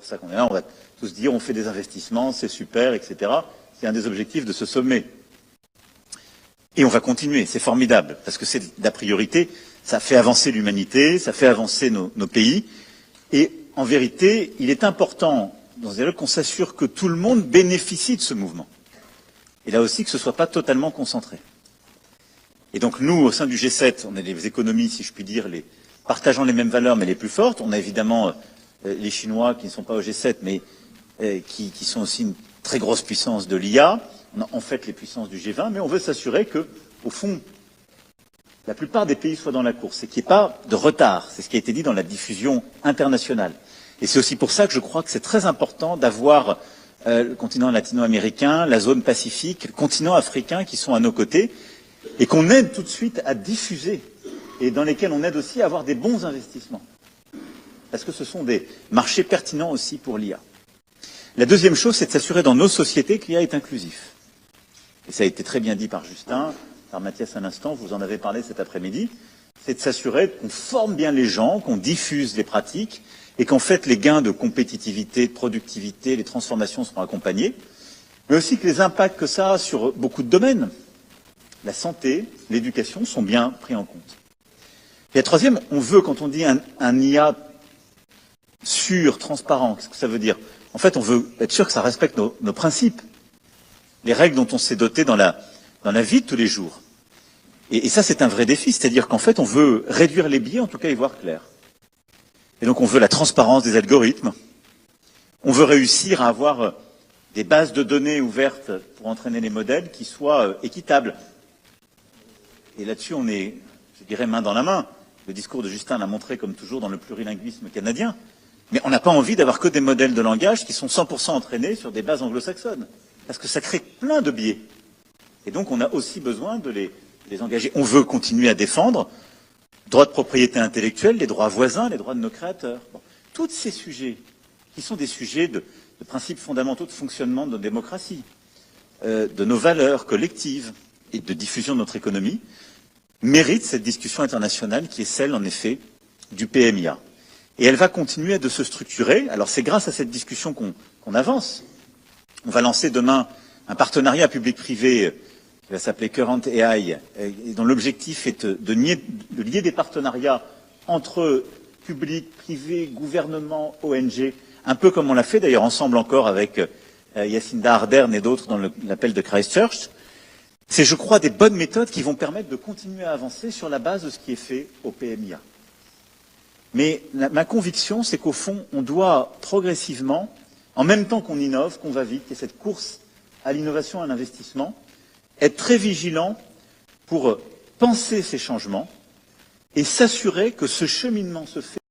ça qu'on est là, on va tous dire on fait des investissements, c'est super, etc. C'est un des objectifs de ce sommet. Et on va continuer, c'est formidable, parce que c'est la priorité, ça fait avancer l'humanité, ça fait avancer nos pays, et en vérité, il est important dans ce dialogue qu'on s'assure que tout le monde bénéficie de ce mouvement. Et là aussi, que ce ne soit pas totalement concentré. Et donc nous, au sein du G7, on a des économies, si je puis dire, partageant les mêmes valeurs, mais les plus fortes. On a évidemment les Chinois qui ne sont pas au G7, mais qui sont aussi une très grosse puissance de l'IA. On a en fait les puissances du G20, mais on veut s'assurer que, au fond, la plupart des pays soient dans la course et qu'il n'y ait pas de retard. C'est ce qui a été dit dans la diffusion internationale. Et c'est aussi pour ça que je crois que c'est très important d'avoir le continent latino-américain, la zone pacifique, le continent africain qui sont à nos côtés et qu'on aide tout de suite à diffuser et dans lesquels on aide aussi à avoir des bons investissements. Parce que ce sont des marchés pertinents aussi pour l'IA. La deuxième chose, c'est de s'assurer dans nos sociétés que l'IA est inclusif. Et ça a été très bien dit par Justin, par Mathias à l'instant, vous en avez parlé cet après-midi, c'est de s'assurer qu'on forme bien les gens, qu'on diffuse les pratiques, et qu'en fait les gains de compétitivité, de productivité, les transformations seront accompagnés, mais aussi que les impacts que ça a sur beaucoup de domaines, la santé, l'éducation, sont bien pris en compte. Et la troisième, on veut, quand on dit un IA sûr, transparent, qu'est-ce que ça veut dire? En fait, on veut être sûr que ça respecte nos principes, les règles dont on s'est doté dans la vie de tous les jours. Et ça, c'est un vrai défi, c'est-à-dire qu'en fait, on veut réduire les biais, en tout cas y voir clair. Et donc, on veut la transparence des algorithmes. On veut réussir à avoir des bases de données ouvertes pour entraîner les modèles qui soient équitables. Et là-dessus, on est, je dirais, main dans la main. Le discours de Justin l'a montré, comme toujours, dans le plurilinguisme canadien. Mais on n'a pas envie d'avoir que des modèles de langage qui sont 100% entraînés sur des bases anglo-saxonnes. Parce que ça crée plein de biais. Et donc, on a aussi besoin de les engager. On veut continuer à défendre droits de propriété intellectuelle, les droits voisins, les droits de nos créateurs. Bon, tous ces sujets, qui sont des sujets de principes fondamentaux de fonctionnement de nos démocraties, de nos valeurs collectives et de diffusion de notre économie, méritent cette discussion internationale qui est celle, en effet, du PMIA. Et elle va continuer de se structurer. Alors, c'est grâce à cette discussion qu'on avance. On va lancer demain un partenariat public-privé qui va s'appeler Current AI, et dont l'objectif est de lier des partenariats entre public, privé, gouvernement, ONG, un peu comme on l'a fait d'ailleurs ensemble encore avec Jacinda Ardern et d'autres dans l'appel de Christchurch. C'est, je crois, des bonnes méthodes qui vont permettre de continuer à avancer sur la base de ce qui est fait au PMIA. Mais ma conviction, c'est qu'au fond, on doit progressivement, en même temps qu'on innove, qu'on va vite, qu'il y ait cette course à l'innovation et à l'investissement, être très vigilant pour penser ces changements et s'assurer que ce cheminement se fait